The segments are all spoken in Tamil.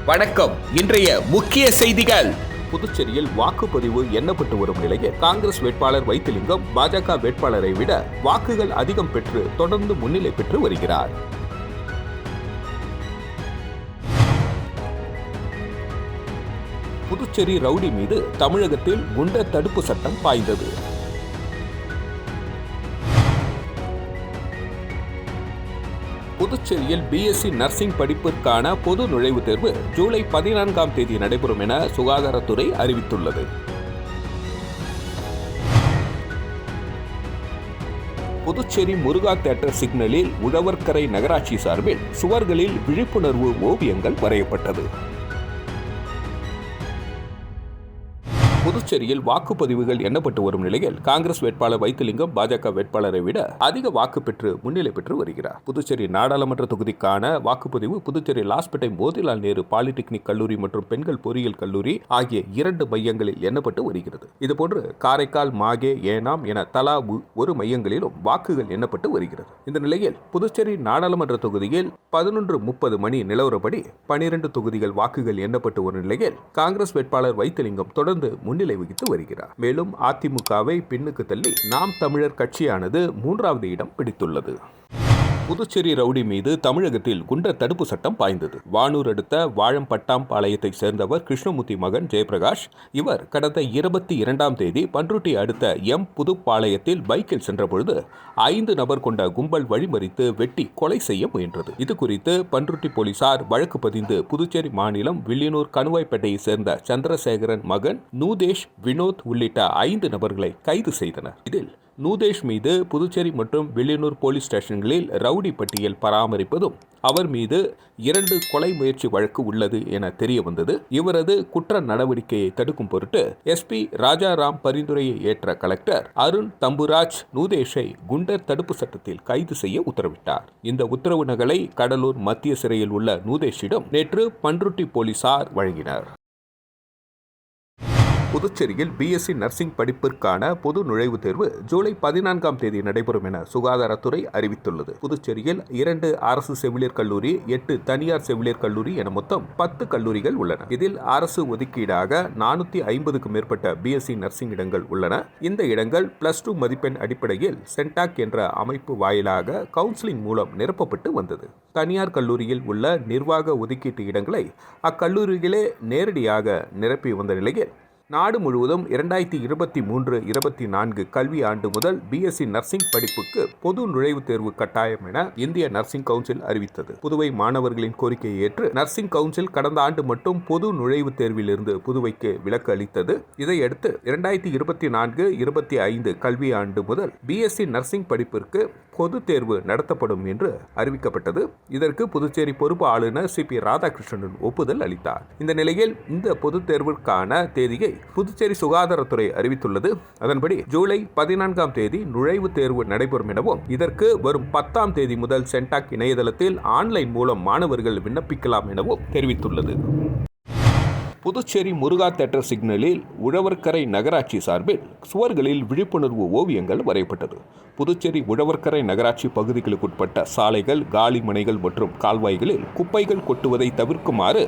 வணக்கம். இன்றைய முக்கிய செய்திகள். புதுச்சேரியில் வாக்குப்பதிவு எண்ணப்பட்டு வரும் நிலையில் காங்கிரஸ் வேட்பாளர் வைத்திலிங்கம் பாஜக வேட்பாளரை விட வாக்குகள் அதிகம் பெற்று தொடர்ந்து முன்னிலை பெற்று வருகிறார். புதுச்சேரி ரவுடி மீது தமிழகத்தில் குண்டர் தடுப்பு சட்டம் பாய்ந்தது. புதுச்சேரியில் பிஎஸ்சி நர்சிங் படிப்பிற்கான பொது நுழைவுத் தேர்வு ஜூலை 14ஆம் தேதி நடைபெறும் என சுகாதாரத்துறை அறிவித்துள்ளது. புதுச்சேரி முருகா தியேட்டர் சிக்னலில் உழவர்கரை நகராட்சி சார்பில் சுவர்களில் விழிப்புணர்வு ஓவியங்கள் வரையப்பட்டது. புதுச்சேரியில் வாக்குப்பதிவுகள் எண்ணப்பட்டு வரும் நிலையில் காங்கிரஸ் வேட்பாளர் வைத்திலிங்கம் பாஜக வேட்பாளரை விட அதிக வாக்கு பெற்று முன்னிலை பெற்று வருகிறார். புதுச்சேரி நாடாளுமன்ற தொகுதிக்கான வாக்குப்பதிவு புதுச்சேரி லாஸ்பேட்டை மோதிலால் நேரு பாலிடெக்னிக் கல்லூரி மற்றும் பெண்கள் பொறியியல் கல்லூரி ஆகிய 2 மையங்களில் எண்ணப்பட்டு வருகிறது. இதுபோன்று காரைக்கால், மாகே, ஏனாம் என தலா ஒரு மையங்களிலும் வாக்குகள் எண்ணப்பட்டு வருகிறது. இந்த நிலையில் புதுச்சேரி நாடாளுமன்ற தொகுதியில் 11:30 மணி நிலவரப்படி 12 தொகுதிகள் வாக்குகள் எண்ணப்பட்டு வரும் நிலையில் காங்கிரஸ் வேட்பாளர் வைத்திலிங்கம் தொடர்ந்து முன்னிலை வகித்து வருகிறார். மேலும் அதிமுகவை பின்னுக்கு தள்ளி நாம் தமிழர் கட்சியானது 3வது இடம் பிடித்துள்ளது. புதுச்சேரி ரவுடி மீது தமிழகத்தில் குண்டர் தடுப்பு சட்டம் பாய்ந்தது. வானூர் அடுத்த வாழம்பட்டாம்பாளையத்தை சேர்ந்தவர் கிருஷ்ணமூர்த்தி மகன் ஜெயபிரகாஷ். இவர் கடந்த 22ஆம் தேதி பன்ருட்டி அடுத்த புதுப்பாளையத்தில் பைக்கில் சென்றபொழுது 5 நபர் கொண்ட கும்பல் வழிமறித்து வெட்டி கொலை செய்ய முயன்றது. இது குறித்து பன்ருட்டி போலீசார் வழக்கு பதிந்து புதுச்சேரி மாநிலம் வில்லியனூர் கணுவாய்பேட்டையை சேர்ந்த சந்திரசேகரன் மகன் நூதேஷ், வினோத் உள்ளிட்ட 5 நபர்களை கைது செய்தனர். இதில் நூதேஷ் மீது புதுச்சேரி மற்றும் வில்லியனூர் போலீஸ் ஸ்டேஷன்களில் ரவுடி பட்டியல் பராமரிப்பதும் அவர் மீது 2 கொலை முயற்சி வழக்கு உள்ளது என தெரிய வந்தது. இவரது குற்ற நடவடிக்கையை தடுக்கும் பொருட்டு எஸ்பி ராஜாராம் பரிந்துரையை ஏற்ற கலெக்டர் அருண் தம்புராஜ் நூதேஷை குண்டர் தடுப்பு சட்டத்தில் கைது செய்ய உத்தரவிட்டார். இந்த உத்தரவு நகலை கடலூர் மத்திய சிறையில் உள்ள நூதேஷிடம் நேற்று பன்ருட்டி போலீசார் வழங்கினர். புதுச்சேரியில் பிஎஸ்சி நர்சிங் படிப்பிற்கான பொது நுழைவுத் தேர்வு ஜூலை 14ஆம் தேதி நடைபெறும் என சுகாதாரத்துறை அறிவித்துள்ளது. புதுச்சேரியில் 2 அரசு செவிலியர் கல்லூரி, 8 தனியார் செவிலியர் கல்லூரி என மொத்தம் 10 கல்லூரிகள் உள்ளன. இதில் அரசு ஒதுக்கீடாக 450க்கும் மேற்பட்ட பிஎஸ்சி நர்சிங் இடங்கள் உள்ளன. இந்த இடங்கள் +2 மதிப்பெண் அடிப்படையில் சென்டாக் என்ற அமைப்பு வாயிலாக கவுன்சிலிங் மூலம் நிரப்பப்பட்டு வந்தது. தனியார் கல்லூரியில் உள்ள நிர்வாக ஒதுக்கீட்டு இடங்களை அக்கல்லூரிகளே நேரடியாக நிரப்பி வந்த நிலையில் நாடு முழுவதும் 2023-24 கல்வி ஆண்டு முதல் பிஎஸ்சி நர்சிங் படிப்புக்கு பொது நுழைவுத் தேர்வு கட்டாயம் என இந்திய நர்சிங் கவுன்சில் அறிவித்தது. புதுவை மாணவர்களின் கோரிக்கையை ஏற்று நர்சிங் கவுன்சில் கடந்த ஆண்டு மட்டும் பொது நுழைவுத் தேர்விலிருந்து புதுவைக்கு விலக்கு அளித்தது. இதையடுத்து 2024-25 கல்வி ஆண்டு முதல் பிஎஸ்சி நர்சிங் படிப்பிற்கு பொது தேர்வு நடத்தப்படும் என்று அறிவிக்கப்பட்டது. இதற்கு புதுச்சேரி பொறுப்பு ஆளுநர் CP ராதாகிருஷ்ணன் ஒப்புதல் அளித்தார். இந்த நிலையில் இந்த பொது தேர்விற்கான தேதியை புதுச்சேரி சுகாதாரத்துறை அறிவித்துள்ளது. அதன்படி ஜூலை 14ஆம் தேதி நுழைவுத் தேர்வு நடைபெறும் எனவும் இதற்கு வரும் 10ஆம் தேதி முதல் சென்டாக் இணையதளத்தில் ஆன்லைன் மூலம் மாணவர்கள் விண்ணப்பிக்கலாம் எனவும் தெரிவித்துள்ளது. புதுச்சேரி முருகா தியேட்டர் சிக்னலில் உழவர்கரை நகராட்சி சார்பில் சுவர்களில் விழிப்புணர்வு ஓவியங்கள் வரையப்பட்டது. புதுச்சேரி உழவர்கரை நகராட்சி பகுதிகளுக்குட்பட்ட சாலைகள், காலி மனைகள் மற்றும் கால்வாய்களில் குப்பைகள் கொட்டுவதை தவிர்க்குமாறு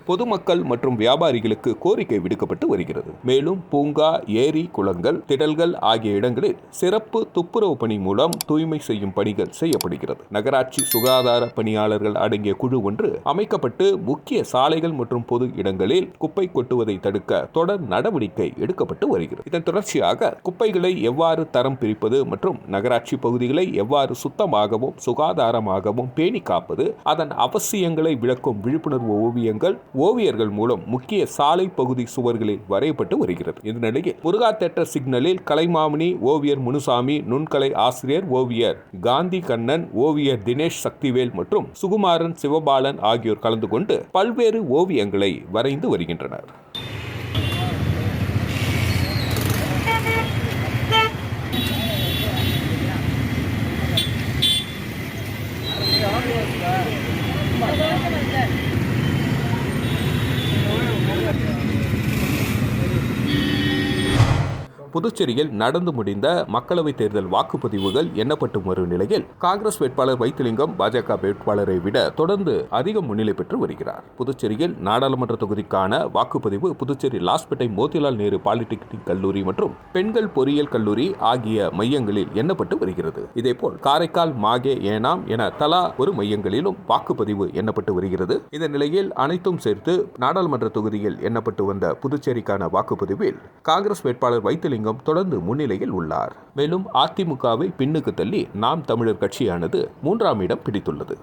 பொதுமக்கள் மற்றும் வியாபாரிகளுக்கு கோரிக்கை விடுக்கப்பட்டு வருகிறது. மேலும் பூங்கா, ஏரி, குளங்கள், திடல்கள் ஆகிய இடங்களில் சிறப்பு துப்புரவு பணி மூலம் தூய்மை செய்யும் பணிகள் செய்யப்படுகிறது. நகராட்சி சுகாதார பணியாளர்கள் அடங்கிய குழு ஒன்று அமைக்கப்பட்டு முக்கிய சாலைகள் மற்றும் பொது இடங்களில் குப்பை கொட்டுவதை தடுக்க தொடர் நடவடிக்கை எடுக்கப்பட்டு வருகிறது. இதன் தொடர்ச்சியாக குப்பைகளை எவ்வாறு தரம் பிரிப்பது மற்றும் நகராட்சி பகுதிகளை எவ்வாறு சுத்தமாகவும் சுகாதாரமாகவும் பேணி காப்பது, அதன் அவசியங்களை விளக்கும் விழிப்புணர்வு ஓவியர்கள் மூலம் முக்கிய சாலை பகுதி சுவர்களில் வரையப்பட்டு வருகிறது. இந்த நிலையில் முருகா தியேட்டர் சிக்னலில் கலைமாமணி ஓவியர் முனுசாமி, நுண்கலை ஆசிரியர் ஓவியர் காந்தி கண்ணன், ஓவியர் தினேஷ் சக்திவேல் மற்றும் சுகுமாரன் சிவபாலன் ஆகியோர் கலந்து கொண்டு பல்வேறு ஓவியங்களை வரைந்து வருகின்றனர். புதுச்சேரியில் நடந்து முடிந்த மக்களவைத் தேர்தல் வாக்குப்பதிவுகள் எண்ணப்பட்டு வரும் நிலையில் காங்கிரஸ் வேட்பாளர் வைத்திலிங்கம் பாஜக வேட்பாளரை விட தொடர்ந்து அதிக முன்னிலை பெற்று வருகிறார். புதுச்சேரியில் நாடாளுமன்ற தொகுதிக்கான வாக்குப்பதிவு புதுச்சேரி லாஸ்பேட்டை மோதிலால் நேரு பாலிடெக்னிக் கல்லூரி மற்றும் பெண்கள் பொறியியல் கல்லூரி ஆகிய மையங்களில் எண்ணப்பட்டு வருகிறது. இதேபோல் காரைக்கால், மாகே, ஏனாம் என தலா ஒரு மையங்களிலும் வாக்குப்பதிவு எண்ணப்பட்டு வருகிறது. இந்த நிலையில் அனைத்தும் சேர்த்து நாடாளுமன்ற தொகுதியில் எண்ணப்பட்டு வந்த புதுச்சேரிக்கான வாக்குப்பதிவில் காங்கிரஸ் வேட்பாளர் வைத்திலிங்கம் தொடர்ந்து முன்னிலையில் உள்ளார். மேலும் அதிமுகவை பின்னுக்கு தள்ளி நாம் தமிழர் கட்சியானது 3ஆம் இடம் பிடித்துள்ளது.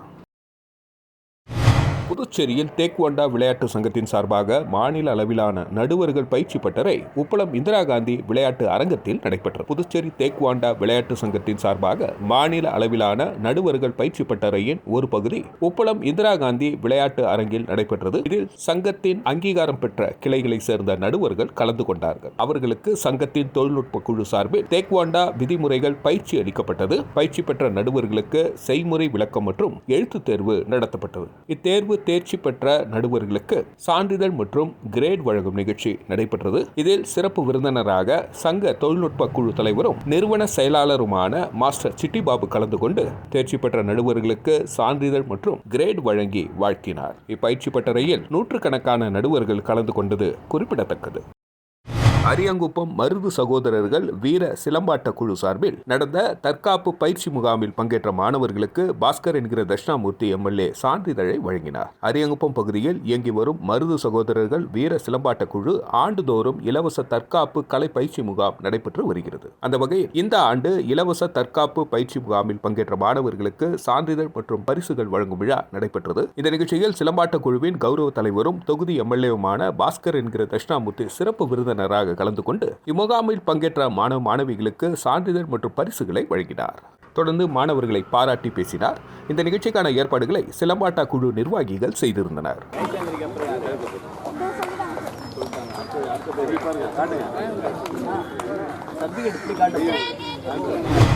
புதுச்சேரியில் டேக்வாண்டா விளையாட்டு சங்கத்தின் சார்பாக மாநில அளவிலான நடுவர்கள் பயிற்சி பட்டறை உப்பளம் இந்திரா காந்தி விளையாட்டு அரங்கத்தில் நடைபெற்றது. புதுச்சேரி டேக்வாண்டா விளையாட்டு சங்கத்தின் சார்பாக மாநில அளவிலான நடுவர்கள் பயிற்சி பட்டறையின் ஒரு பகுதி உப்பளம் இந்திரா காந்தி விளையாட்டு அரங்கில் நடைபெற்றது. இதில் சங்கத்தின் அங்கீகாரம் பெற்ற கிளைகளை சேர்ந்த நடுவர்கள் கலந்து கொண்டார்கள். அவர்களுக்கு சங்கத்தின் தொழில்நுட்ப குழு சார்பில் டேக்வாண்டா விதிமுறைகள் பயிற்சி அளிக்கப்பட்டது. பயிற்சி பெற்ற நடுவர்களுக்கு செய்முறை விளக்கம் மற்றும் எழுத்து தேர்வு நடத்தப்பட்டது. இத்தேர்வு தேர்ச்சி பெற்ற நடுவர்களுக்கு சான்றிதழ் மற்றும் கிரேட் வழங்கும் நிகழ்ச்சி நடைபெற்றது. இதில் சிறப்பு விருந்தினராக சங்க தொழில்நுட்ப குழு தலைவரும் நிறுவன செயலாளருமான மாஸ்டர் சிட்டிபாபு கலந்து கொண்டு தேர்ச்சி பெற்ற நடுவர்களுக்கு சான்றிதழ் மற்றும் கிரேட் வழங்கி வாழ்த்தினார். இப்பயிற்சி பட்டறையில் நூற்றுக்கணக்கான நடுவர்கள் கலந்து கொண்டது குறிப்பிடத்தக்கது. அரியாங்குப்பம் மருது சகோதரர்கள் வீர சிலம்பாட்ட குழு சார்பில் நடந்த தற்காப்பு பயிற்சி முகாமில் பங்கேற்ற மாணவர்களுக்கு பாஸ்கர் என்கிற தட்சிணாமூர்த்தி எம்எல்ஏ சான்றிதழை வழங்கினார். அரியாங்குப்பம் பகுதியில் இயங்கி வரும் மருது சகோதரர்கள் வீர சிலம்பாட்ட குழு ஆண்டுதோறும் இலவச தற்காப்பு கலை பயிற்சி முகாம் நடைபெற்று வருகிறது. அந்த வகையில் இந்த ஆண்டு இலவச தற்காப்பு பயிற்சி முகாமில் பங்கேற்ற மாணவர்களுக்கு சான்றிதழ் மற்றும் பரிசுகள் வழங்கும் விழா நடைபெற்றது. இந்த நிகழ்ச்சியில் சிலம்பாட்ட குழுவின் கௌரவ தலைவரும் தொகுதி எம்எல்ஏவுமான பாஸ்கர் என்கிற தட்சிணாமூர்த்தி சிறப்பு விருந்தினராக கலந்து கொண்டு இம்முகாமில் பங்கேற்ற மாணவ மாணவிகளுக்கு சான்றிதழ் மற்றும் பரிசுகளை வழங்கினார். தொடர்ந்து மாணவர்களை பாராட்டி பேசினார். இந்த நிகழ்ச்சிக்கான ஏற்பாடுகளை சிலம்பாட்டா குழு நிர்வாகிகள் செய்திருந்தனர்.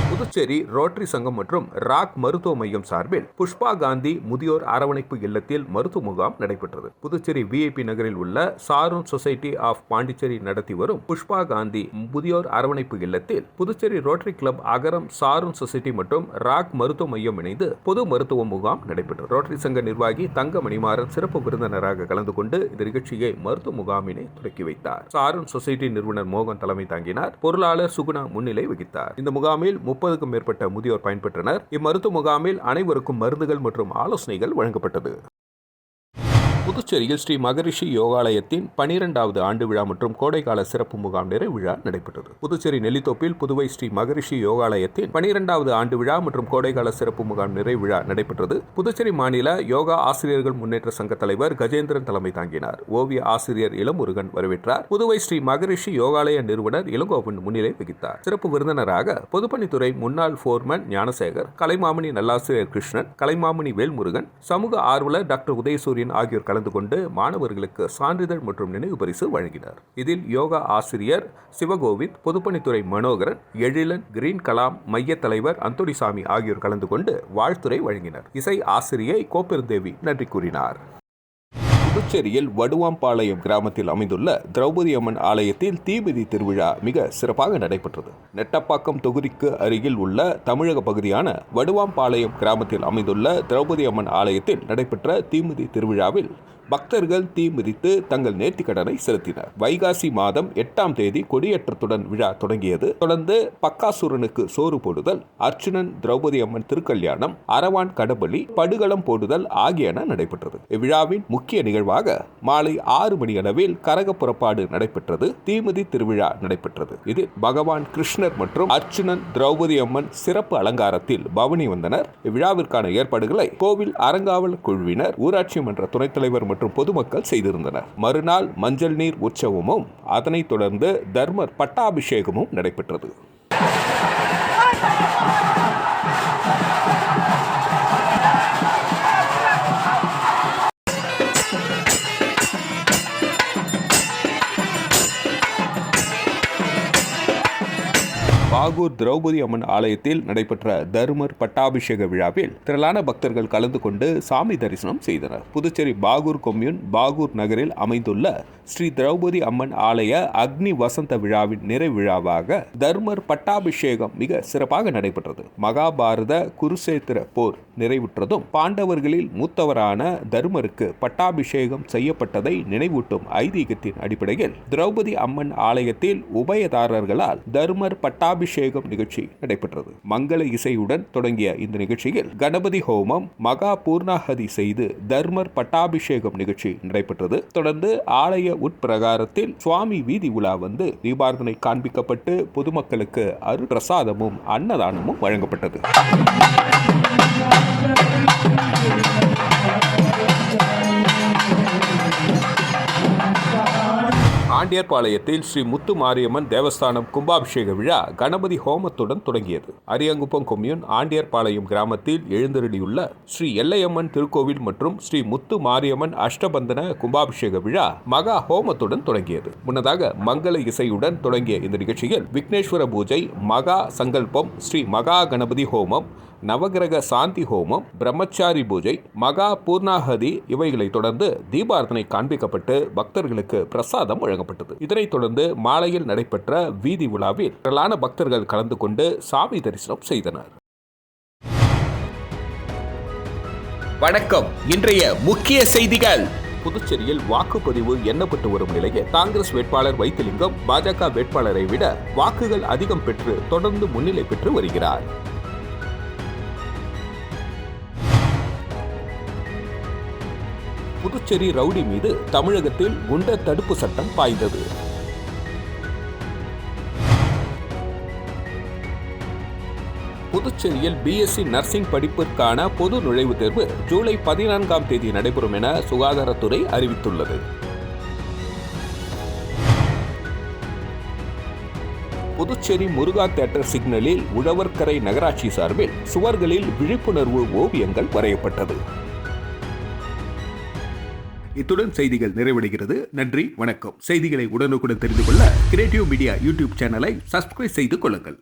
புதுச்சேரி ரோட்டரி சங்கம் மற்றும் ராக் மருத்துவ மையம் சார்பில் புஷ்பா காந்தி முதியோர் அரவணைப்பு இல்லத்தில் மருத்துவ முகாம் நடைபெற்றது. புதுச்சேரி விஐபி நகரில் உள்ள சாரூன் சொசைட்டி ஆஃப் பாண்டிச்சேரி நடத்தி வரும் புஷ்பா காந்தி முதியோர் அரவணைப்பு இல்லத்தில் புதுச்சேரி ரோட்டரி கிளப் அகரம் சாரூன் சொசைட்டி மற்றும் ராக் மருத்துவ மையம் இணைந்து பொது மருத்துவ முகாம் நடைபெற்றது. ரோட்டரி சங்க நிர்வாகி தங்க மணிமாறன் சிறப்பு விருந்தினராக கலந்து கொண்டு இந்த நிகழ்ச்சியை மருத்துவ முகாமினை தொடக்கி வைத்தார். சாரூன் சொசைட்டி நிறுவனர் மோகன் தலைமை தாங்கினார். பொருளாளர் சுகுணா முன்னிலை வகித்தார். இந்த முகாமில் 30க்கும் மேற்பட்ட முதியோர் பயன்பெற்றனர். இம்மருத்துவ முகாமில் அனைவருக்கும் மருந்துகள் மற்றும் ஆலோசனைகள் வழங்கப்பட்டது. புதுச்சேரியில் ஸ்ரீ மகரிஷி யோகாலயத்தின் 12வது ஆண்டு விழா மற்றும் கோடைக்கால சிறப்பு முகாம் நிறைவு விழா நடைபெற்றது. புதுச்சேரி நெல்லித்தோப்பில் புதுவை ஸ்ரீ மகரிஷி யோகாலயத்தின் 12வது ஆண்டு விழா மற்றும் கோடைக்கால சிறப்பு முகாம் நிறைவு விழா நடைபெற்றது. புதுச்சேரி மாநில யோகா ஆசிரியர்கள் முன்னேற்ற சங்க தலைவர் கஜேந்திரன் தலைமை தாங்கினார். ஓவிய ஆசிரியர் இளமுருகன் வரவேற்றார். புதுவை ஸ்ரீ மகரிஷி யோகாலய நிறுவனர் இளங்கோவன் முன்னிலை வகித்தார். சிறப்பு விருந்தினராக பொதுப்பணித்துறை முன்னாள் போர்மன் ஞானசேகர், கலைமாமணி நல்லாசிரியர் கிருஷ்ணன், கலைமாமணி வேல்முருகன், சமூக ஆர்வலர் டாக்டர் உதயசூரியன் ஆகியோர் கலந்து கொண்டு மாணவர்களுக்கு சான்றிதழ் மற்றும் நினைவு பரிசு வழங்கினார். இதில் யோகா ஆசிரியர் சிவகோவிந்த், பொதுப்பணித்துறை மனோகரன், எழிலன், கிரீன் கலாம் மைய தலைவர் அந்தோணிசாமி ஆகியோர் கலந்து கொண்டு வாழ்த்துரை வழங்கினர். இசை ஆசிரியை கோப்பெருந்தேவி நன்றி கூறினார். புதுச்சேரியில் வடுவாம்பாளையம் கிராமத்தில் அமைந்துள்ள திரௌபதி அம்மன் ஆலயத்தில் தீமிதி திருவிழா மிக சிறப்பாக நடைபெற்றது. நெட்டப்பாக்கம் தொகுதிக்கு அருகில் உள்ள தமிழக பகுதியான வடுவாம்பாளையம் கிராமத்தில் அமைந்துள்ள திரௌபதி அம்மன் ஆலயத்தில் நடைபெற்ற தீமிதி திருவிழாவில் பக்தர்கள் தீ மிதித்து தங்கள் நேர்த்திக்கடனை செலுத்தினர். வைகாசி மாதம் 8ஆம் தேதி கொடியேற்றத்துடன் விழா தொடங்கியது. தொடர்ந்து பக்காசுரனுக்கு சோறு போடுதல், அர்ச்சுனன் திரௌபதி அம்மன் திருக்கல்யாணம், அரவான் கடபலி, படுகளம் போடுதல் ஆகியன நடைபெற்றது. இவ்விழாவின் முக்கிய நிகழ்வாக மாலை 6 மணி அளவில் கரக புறப்பாடு நடைபெற்றது. தீமிதி திருவிழா நடைபெற்றது. இதில் பகவான் கிருஷ்ணர் மற்றும் அர்ச்சுனன் திரௌபதி அம்மன் சிறப்பு அலங்காரத்தில் பவனி வந்தனர். இவ்விழாவிற்கான ஏற்பாடுகளை கோவில் அறங்காவல் குழுவினர், ஊராட்சி மன்ற துணைத் தலைவர் மற்றும் பொதுமக்கள் செய்திருந்தனர். மறுநாள் மஞ்சள் நீர் உற்சவமும் அதனைத் தொடர்ந்து தர்மர் பட்டாபிஷேகமும் நடைபெற்றது. பாகூர் திரௌபதி அம்மன் ஆலயத்தில் நடைபெற்ற தர்மர் பட்டாபிஷேக விழாவில் திரளான பக்தர்கள் கலந்து கொண்டு சாமி தரிசனம் செய்தனர். புதுச்சேரி பாகூர் கொம்யூன் பாகூர் நகரில் அமைந்துள்ள ஸ்ரீ திரௌபதி அம்மன் ஆலய அக்னி வசந்த விழாவின் நிறைவு விழாவாக தர்மர் பட்டாபிஷேகம் மிக சிறப்பாக நடைபெற்றது. மகாபாரத குருசேத்திர போர் நிறைவுற்றதும் பாண்டவர்களில் மூத்தவரான தர்மருக்கு பட்டாபிஷேகம் செய்யப்பட்டதை நினைவூட்டும் ஐதீகத்தின் அடிப்படையில் திரௌபதி அம்மன் ஆலயத்தில் உபயதாரர்களால் தர்மர் பட்டாபிஷேகம் நிகழ்ச்சி நடைபெற்றது. மங்கள இசையுடன் தொடங்கிய இந்த நிகழ்ச்சியில் கணபதி ஹோமம், மகா பூர்ணாஹதி செய்து தர்மர் பட்டாபிஷேகம் நிகழ்ச்சி நடைபெற்றது. தொடர்ந்து ஆலய உட்பிரகாரத்தில் சுவாமி வீதி உலா வந்து தீபாரதனை காண்பிக்கப்பட்டு பொதுமக்களுக்கு அருள் பிரசாதமும் அன்னதானமும் வழங்கப்பட்டது. ஆண்டியார்பாளையத்தில் ஸ்ரீ முத்து மாரியம்மன் தேவஸ்தானம் கும்பாபிஷேக விழா கணபதி ஹோமத்துடன் தொடங்கியது. அரியாங்குப்பம் கொம்யூன் ஆண்டியார்பாளையம் கிராமத்தில் எழுந்தருளியுள்ள ஸ்ரீ எல்லையம்மன் திருக்கோவில் மற்றும் ஸ்ரீ முத்து மாரியம்மன் அஷ்டபந்தன கும்பாபிஷேக விழா மகா ஹோமத்துடன் தொடங்கியது. முன்னதாக மங்கள இசையுடன் தொடங்கிய இந்த நிகழ்ச்சியில் விக்னேஸ்வர பூஜை, மகா சங்கல்பம், ஸ்ரீ மகா கணபதி ஹோமம், நவகிரக சாந்தி ஹோமம், பிரம்மச்சாரி பூஜை, மகா பூர்ணாஹதி இவைகளை தொடர்ந்து தீபாரதனை காண்பிக்கப்பட்டு பக்தர்களுக்கு பிரசாதம் வழங்கப்பட்டது. இதனைத் தொடர்ந்து மாலையில் நடைபெற்ற வீதி விழாவில் திரளான பக்தர்கள் கலந்து கொண்டு சாமி தரிசனம் செய்தனர். வணக்கம். இன்றைய முக்கிய செய்திகள். புதுச்சேரியில் வாக்குப்பதிவு எண்ணப்பட்டு வரும் நிலையில் காங்கிரஸ் வேட்பாளர் வைத்திலிங்கம் பாஜக வேட்பாளரை விட வாக்குகள் அதிகம் பெற்று தொடர்ந்து முன்னிலை பெற்று வருகிறார். புதுச்சேரி ரவுடி மீது தமிழகத்தில் குண்டர் தடுப்பு சட்டம் பாய்ந்தது. புதுச்சேரியில் பிஎஸ்சி நர்சிங் படிப்பிற்கான பொது நுழைவுத் தேர்வு ஜூலை 14ஆம் தேதி நடைபெறும் என சுகாதாரத்துறை அறிவித்துள்ளது. புதுச்சேரி முருகா தியேட்டர் சிக்னலில் உழவர்கரை நகராட்சி சார்பில் சுவர்களில் விழிப்புணர்வு ஓவியங்கள் வரையப்பட்டது. இத்துடன் செய்திகள் நிறைவடைகிறது. நன்றி, வணக்கம். செய்திகளை உடனுக்குடன் தெரிந்து கொள்ள கிரியேட்டிவ் மீடியா யூடியூப் சேனலை சப்ஸ்கிரைப் செய்து கொள்ளுங்கள்.